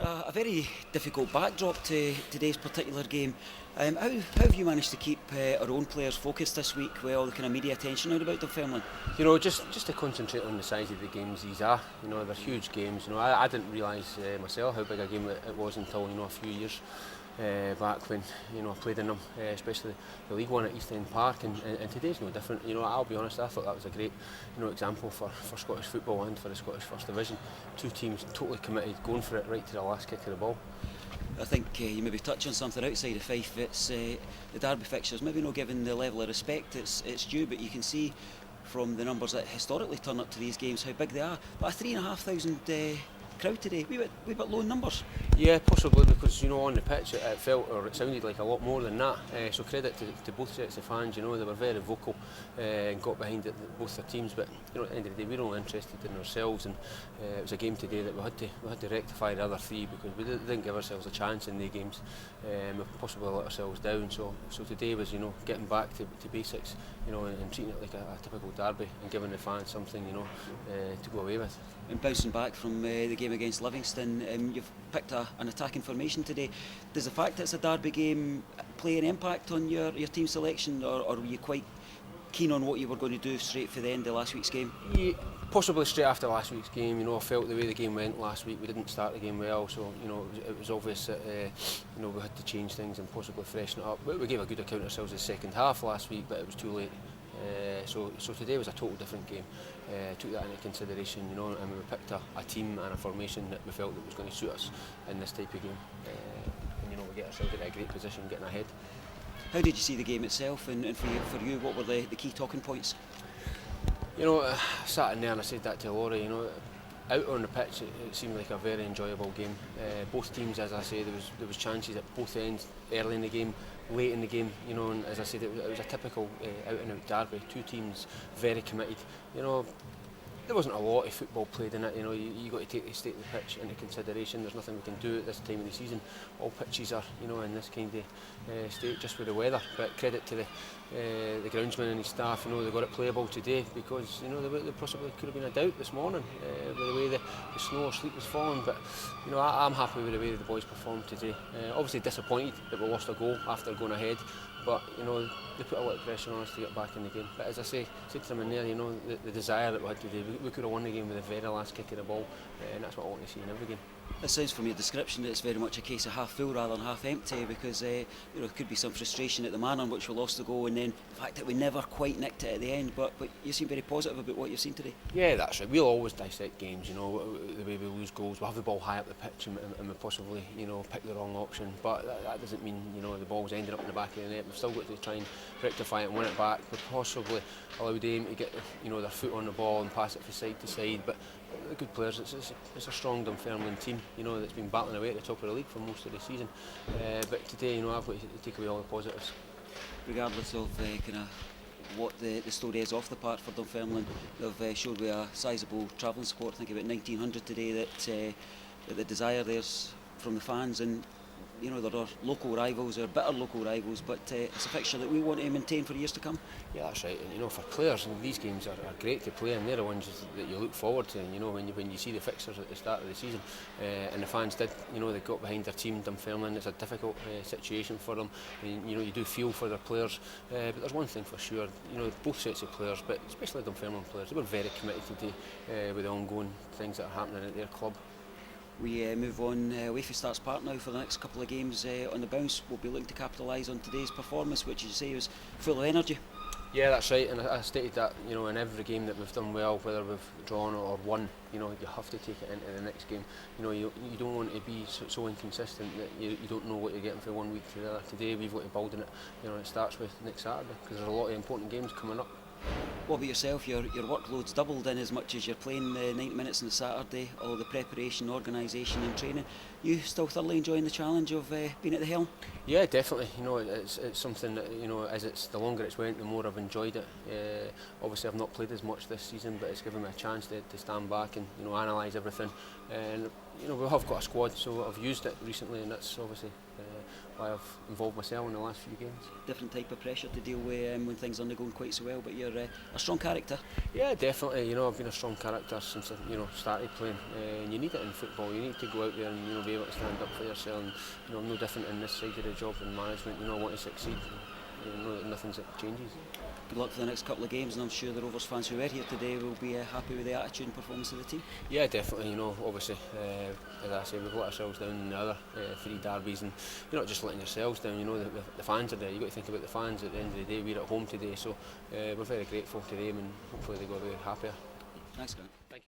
a very difficult backdrop to today's particular game. How have you managed to keep our own players focused this week with all the kind of media attention out about Dunfermline? Just to concentrate on the size of the games these are. They're huge games. I didn't realise myself how big a game it was until a few years back when I played in them, especially the League One at East End Park, and today's no different. I'll be honest, I thought that was a great example for Scottish football and for the Scottish First Division. Two teams totally committed, going for it right to the last kick of the ball. I think you maybe touch on something outside of Fife. It's the derby fixtures, maybe not given the level of respect it's due, but you can see from the numbers that historically turn up to these games how big they are. But a 3,500 crowd today, wee bit low in numbers. Yeah, possibly, because on the pitch it felt, or it sounded like a lot more than that. So credit to both sets of fans. They were very vocal and got behind both their teams. But at the end of the day, we were only interested in ourselves, and it was a game today that we had to rectify the other three, because we didn't give ourselves a chance in the games. We possibly let ourselves down. So today was getting back to basics, and treating it like a typical derby and giving the fans something to go away with. And bouncing back from the game against Livingston, you've picked an attacking formation today. Does the fact that it's a derby game play an impact on your team selection, or were you quite keen on what you were going to do straight for the end of last week's game? Yeah, possibly straight after last week's game. I felt the way the game went last week, we didn't start the game well, so it was obvious that we had to change things and possibly freshen it up. We gave a good account of ourselves in the second half last week, but it was too late. So today was a total different game. Took that into consideration, and we picked a team and a formation that we felt that was going to suit us in this type of game. And we get ourselves in a great position, getting ahead. How did you see the game itself, and for you, what were the key talking points? I sat in there and I said that to Laurie. Out on the pitch, it seemed like a very enjoyable game. Both teams, as I say, there was chances at both ends, early in the game, late in the game. And as I said, it was a typical out and out derby. Two teams very committed. There wasn't a lot of football played in it. You got to take the state of the pitch into consideration. There's nothing we can do at this time of the season. All pitches are, in this kind of state just with the weather. But credit to the groundsman and his staff. They got it playable today, because there possibly could have been a doubt this morning with the way the snow or sleet was falling. But I'm happy with the way the boys performed today. Obviously disappointed that we lost a goal after going ahead. But they put a lot of pressure on us to get back in the game. But as I said to them in there, the desire that we had today, we could have won the game with the very last kick of the ball, and that's what I want to see in every game. It sounds from your description that it's very much a case of half full rather than half empty, because there could be some frustration at the manner in which we lost the goal, and then the fact that we never quite nicked it at the end. But you seem very positive about what you've seen today. Yeah, that's right. We'll always dissect games, the way we lose goals. We have the ball high up the pitch and we possibly pick the wrong option, but that doesn't mean the ball's ended up in the back of the net. We've still got to try and rectify it and win it back. We possibly allowed them to get their foot on the ball and pass it from side to side, but they're good players. It's a strong Dunfermline team, that's been battling away at the top of the league for most of the season. But today, I've got to take away all the positives. Regardless of kind of what the story is off the park for Dunfermline, they've showed with a sizable travelling support. I think about 1,900 today. That the desire there's from the fans, and there are local rivals, or bitter local rivals, but it's a fixture that we want to maintain for years to come. Yeah, that's right. And for players, these games are great to play, and they're the ones that you look forward to. And when you see the fixtures at the start of the season, and the fans did, they got behind their team, Dunfermline. It's a difficult situation for them, and you do feel for their players. But there's one thing for sure, both sets of players, but especially Dunfermline players, they were very committed today with the ongoing things that are happening at their club. We move on away from Starts Park now for the next couple of games on the bounce. We'll be looking to capitalise on today's performance, which, as you say, was full of energy. Yeah, that's right, and I stated that in every game that we've done well, whether we've drawn or won, you have to take it into the next game. You don't want to be so inconsistent that you don't know what you're getting from one week to the other. Today we've got to build on it. It starts with next Saturday, because there's a lot of important games coming up. What about yourself? Your workload's doubled in as much as you're playing the 90 minutes on the Saturday, all the preparation, organisation and training. You still thoroughly enjoying the challenge of being at the helm? Yeah, definitely. It's something that, as the longer it's went, the more I've enjoyed it. Obviously I've not played as much this season, but it's given me a chance to stand back and analyse everything. And we have got a squad, so I've used it recently, and that's obviously why I've involved myself in the last few games. Different type of pressure to deal with when things aren't going quite so well, but you're a strong character. Yeah, definitely. You know, I've been a strong character since I, started playing, and you need it in football. You need to go out there and be able to stand up for yourself. And I'm no different in this side of the job in management. I want to succeed. That nothing changes. Good luck for the next couple of games, and I'm sure the Rovers fans who were here today will be happy with the attitude and performance of the team. Yeah, definitely. Obviously, as I say, we've let ourselves down in the other 3 derbies, and you're not just letting yourselves down. The fans are there. You've got to think about the fans. At the end of the day, we're at home today, so we're very grateful to them, and hopefully they go away happier. Thanks, Grant.